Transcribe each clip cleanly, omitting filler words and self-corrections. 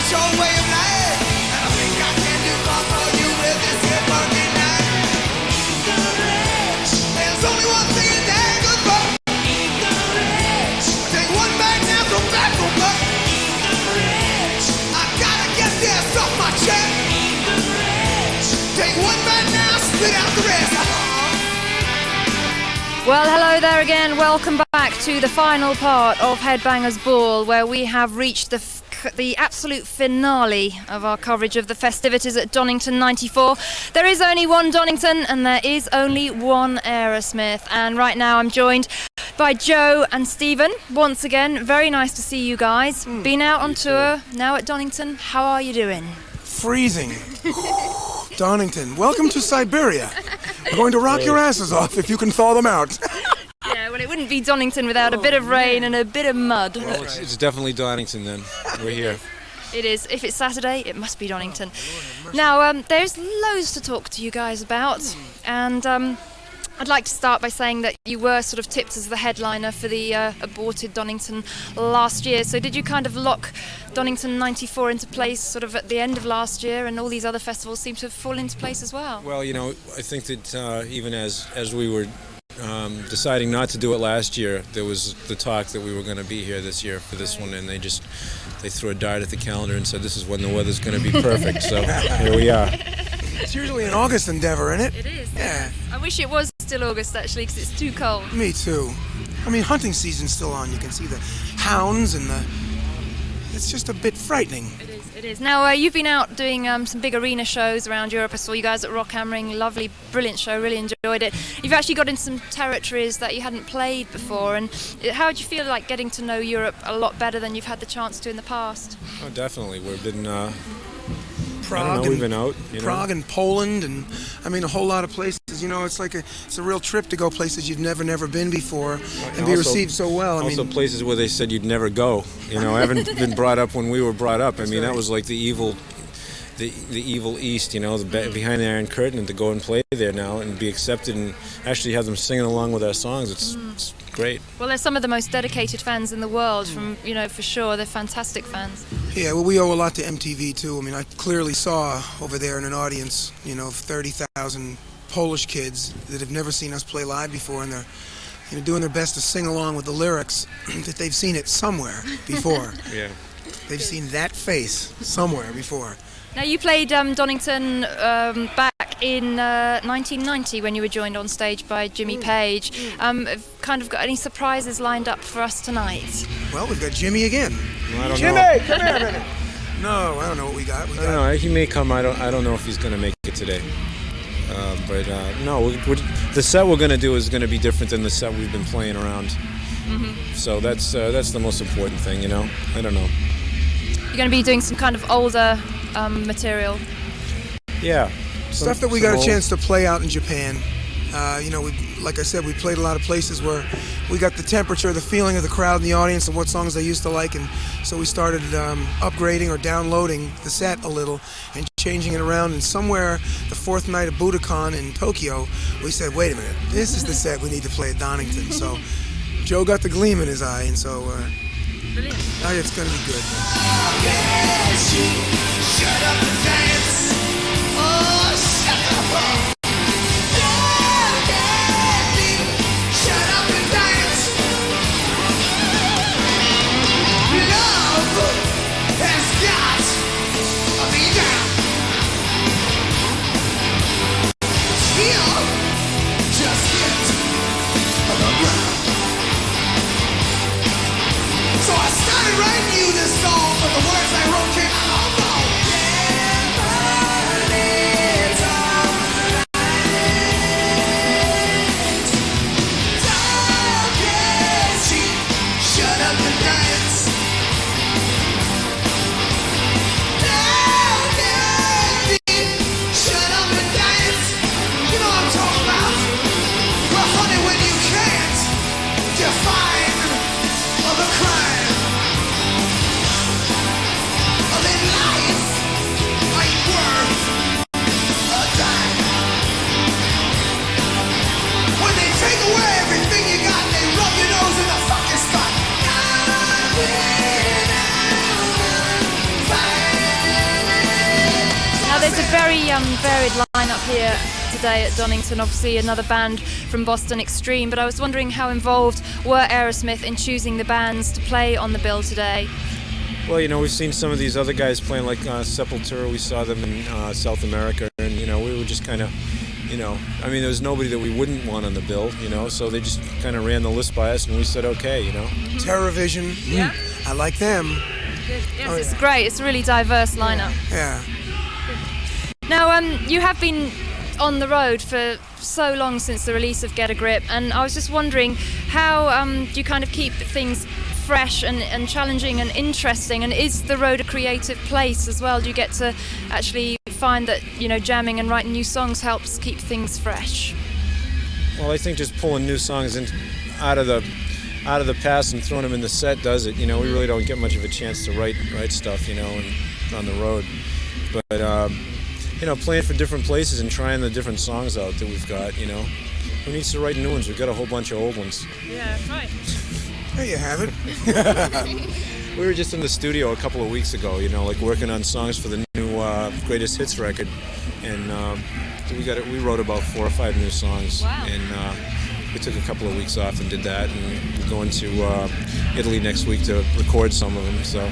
your way of life. And I think I can do more for you with this here working life. There's only one thing in that good book. Take one back now, go back for buck. I gotta get this off my chest. Take one back now, spit out the rest. Well, hello there again. Welcome back to the final part of Headbangers Ball, where we have reached the absolute finale of our coverage of the festivities at Donington 94. There is only one Donington and there is only one Aerosmith. And right now I'm joined by Joe and Stephen. Once again, very nice to see you guys. Been out on tour, now at Donington. How are you doing? Freezing. Donington, welcome to Siberia. We're going to rock your asses off if you can thaw them out. Yeah, well, it wouldn't be Donington without a bit of rain and a bit of mud. Well, it's definitely Donington then. We're here. It is. If it's Saturday, it must be Donington. Now, there's loads to talk to you guys about, and I'd like to start by saying that you were sort of tipped as the headliner for the aborted Donington last year. So did you kind of lock Donington 94 into place sort of at the end of last year, and all these other festivals seem to have fallen into place as well? Well, you know, I think that even as we were deciding not to do it last year, there was the talk that we were going to be here this year for this one, and they threw a dart at the calendar and said this is when the weather's going to be perfect. So here we are. It's usually an August endeavor, isn't it? It is. Yeah. I wish it was still August, actually, because it's too cold. Me too. I mean, hunting season's still on. You can see the hounds and it's just a bit frightening. It is. Now, you've been out doing some big arena shows around Europe. I saw you guys at Rock Hammering. Lovely, brilliant show. Really enjoyed it. You've actually got in some territories that you hadn't played before. And how do you feel like getting to know Europe a lot better than you've had the chance to in the past? Oh, definitely. We've been Prague, we've been out. Prague and Poland, and I mean a whole lot of places. You know, it's like it's a real trip to go places you've never been before and be received so well. Also, places where they said you'd never go. You know, I haven't been brought up when we were brought up. I mean, that was like the evil East. You know, behind the Iron Curtain, and to go and play there now and be accepted and actually have them singing along with our songs. It's great. Well, they're some of the most dedicated fans in the world, for sure. They're fantastic fans. Yeah, well, we owe a lot to MTV too. I mean, I clearly saw over there in an audience, of 30,000 Polish kids that have never seen us play live before, and they're doing their best to sing along with the lyrics that they've seen it somewhere before. Yeah. They've seen that face somewhere before. Now, you played Donington back in 1990 when you were joined on stage by Jimmy Page. Kind of got any surprises lined up for us tonight? Well, we've got Jimmy again. Well, I don't Jimmy, know. come here a minute. No, I don't know what we got. I don't know. He may come. I don't know if he's going to make it today. But no, the set we're going to do is going to be different than the set we've been playing around. Mm-hmm. So that's the most important thing, I don't know. You're going to be doing some kind of older material. Yeah. Stuff that we got a chance to play out in Japan. Like I said, we played a lot of places where we got the temperature, the feeling of the crowd in the audience and what songs they used to like, and so we started upgrading or downloading the set a little and changing it around. And somewhere the fourth night of Budokan in Tokyo, we said, wait a minute, this is the set we need to play at Donington. So Joe got the gleam in his eye, and so brilliant. Now it's going to be good. Shut up and dance. Oh, shut up. Shut up and dance. Love has got me down. Still, just get on the ground. So I started writing you this song, but the words I wrote came out all wrong. Yeah. very varied lineup here today at Donington. Obviously another band from Boston, Extreme, but I was wondering how involved were Aerosmith in choosing the bands to play on the bill today? Well, we've seen some of these other guys playing, like Sepultura. We saw them in South America, and we were just kind of, there was nobody that we wouldn't want on the bill, so they just kind of ran the list by us, and we said okay, Terrorvision, Yeah. I like them. Yes, it's great. It's a really diverse lineup. Yeah. Now, you have been on the road for so long since the release of Get a Grip, and I was just wondering how do you kind of keep things fresh and challenging and interesting, and is the road a creative place as well? Do you get to actually find that jamming and writing new songs helps keep things fresh? Well, I think just pulling new songs out of the past and throwing them in the set does it. We really don't get much of a chance to write stuff, and on the road. But playing for different places and trying the different songs out that we've got. Who needs to write new ones? We've got a whole bunch of old ones. Yeah, right. There you have it. We were just in the studio a couple of weeks ago, working on songs for the new Greatest Hits record, and we wrote about 4 or 5 new songs. Wow. And we took a couple of weeks off and did that, and we're going to Italy next week to record some of them. So,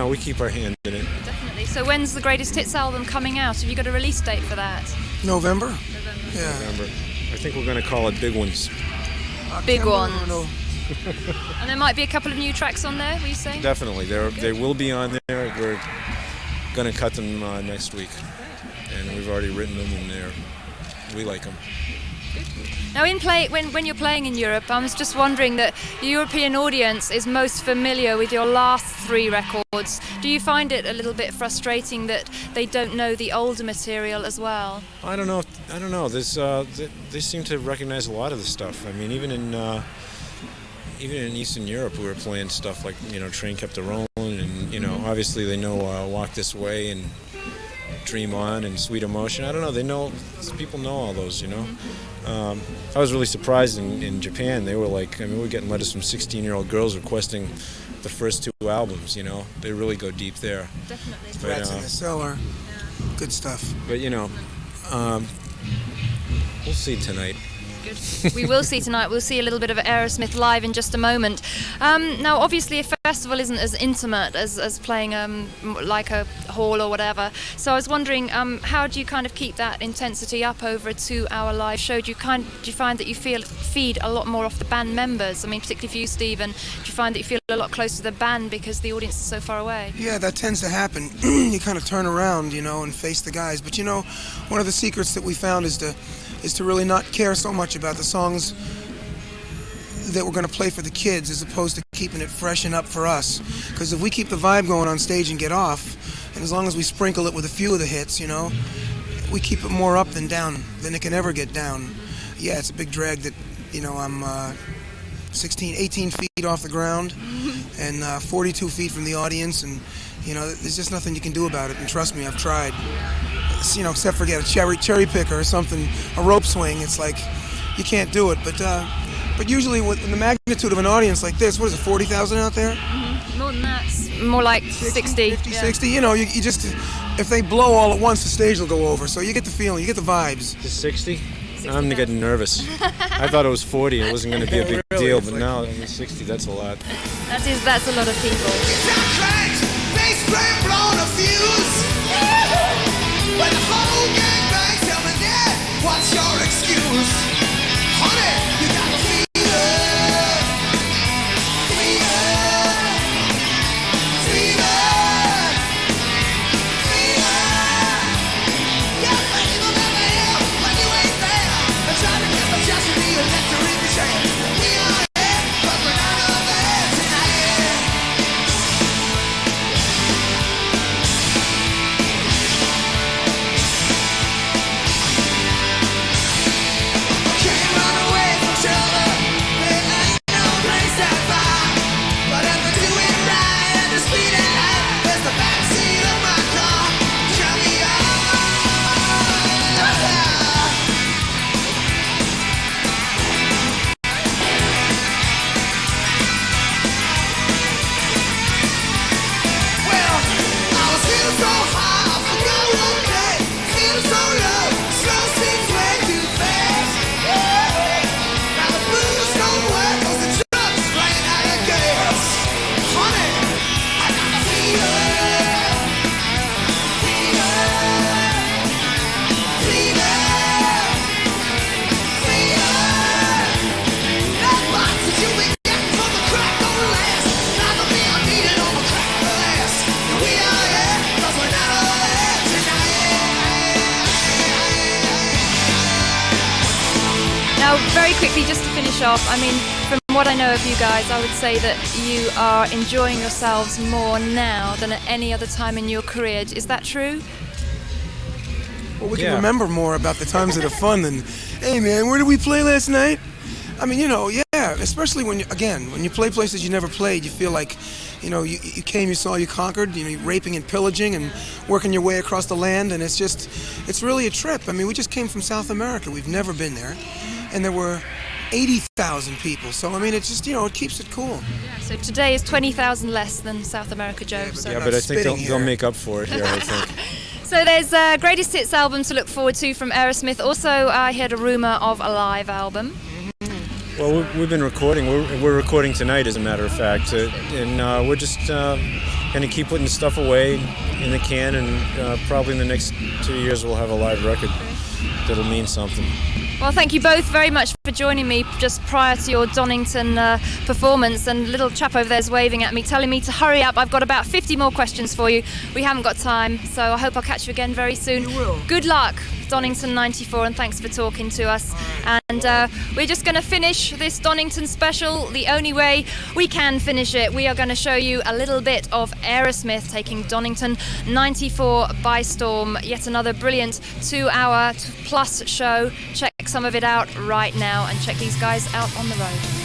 we keep our hand in it. Definitely. So when's the Greatest Hits album coming out? Have you got a release date for that? November. Yeah. Remember, I think we're going to call it Big Ones. Big ones. No. And there might be a couple of new tracks on there, were you saying? Definitely, they will be on there. We're going to cut them next week, and we've already written them, and we like them. Now, when you're playing in Europe, I was just wondering that the European audience is most familiar with your last 3 records. Do you find it a little bit frustrating that they don't know the older material as well? I don't know. They seem to recognize a lot of the stuff. I mean, even in Eastern Europe, we were playing stuff like Train Kept a Rollin', and obviously they know Walk This Way and Dream On and Sweet Emotion. I don't know. People know all those. I was really surprised in Japan. They were like, we're getting letters from 16-year-old girls requesting the first 2 albums. They really go deep there. Definitely. But, Rats in the Cellar. Good stuff. But we'll see tonight. Good. We will see tonight. We'll see a little bit of Aerosmith live in just a moment. Now, obviously, a festival isn't as intimate as playing like a hall or whatever. So I was wondering, how do you kind of keep that intensity up over a 2-hour live show? Do you find that you feed a lot more off the band members? I mean, particularly for you, Stephen, do you find that you feel a lot closer to the band because the audience is so far away? Yeah, that tends to happen. You kind of turn around, and face the guys. But one of the secrets that we found is to really not care so much about the songs that we're going to play for the kids as opposed to keeping it fresh and up for us. Because if we keep the vibe going on stage and get off, and as long as we sprinkle it with a few of the hits, we keep it more up than down than it can ever get down. Yeah, it's a big drag that, I'm 18 feet off the ground and 42 feet from the audience, and, there's just nothing you can do about it. And trust me, I've tried. Except for get a cherry picker or something, a rope swing. It's like you can't do it. But usually, in the magnitude of an audience like this, what is it, 40,000 out there? Mm-hmm. More than that, more like 60. 50, Yeah. 60. You just if they blow all at once, the stage will go over. So you get the feeling, you get the vibes. Is 60? I'm getting nervous. I thought it was 40. It wasn't going to be a big deal, but now 60. That's a lot. That's a lot of people. They spray blown a fuse. When the whole gang bangs, tell me, Dad, what's your excuse? Honey, you got the fever. Fever. Fever. Fever. Yeah, baby, remember him when you ain't there. I'm trying to get my chance to be electric machine. We are here, but we're not over there tonight. quickly, just to finish off, I mean, from what I know of you guys, I would say that you are enjoying yourselves more now than at any other time in your career. Is that true? Well, we can remember more about the times that are fun than, hey man, where did we play last night? I mean, especially when you play places you never played, you feel like, you came, you saw, you conquered, you're raping and pillaging and working your way across the land, and it's really a trip. I mean, we just came from South America. We've never been there, and there were 80,000 people. So, I mean, it's just, it keeps it cool. Yeah, so today is 20,000 less than South America, Joe. But I think they'll make up for it here, I think. So there's a greatest hits album to look forward to from Aerosmith. Also, I heard a rumor of a live album. Well, we've been recording. We're recording tonight, as a matter of fact, and we're just going to keep putting the stuff away in the can, and probably in the next 2 years we'll have a live record that'll mean something. Well, thank you both very much for joining me just prior to your Donington performance. And little chap over there's waving at me, telling me to hurry up. I've got about 50 more questions for you. We haven't got time, so I hope I'll catch you again very soon. You will. Good luck, Donington 94, and thanks for talking to us. And we're just going to finish this Donington special the only way we can finish it. We are going to show you a little bit of Aerosmith taking Donington 94 by storm. Yet another brilliant 2-hour plus show. Check some of it out right now and check these guys out on the road.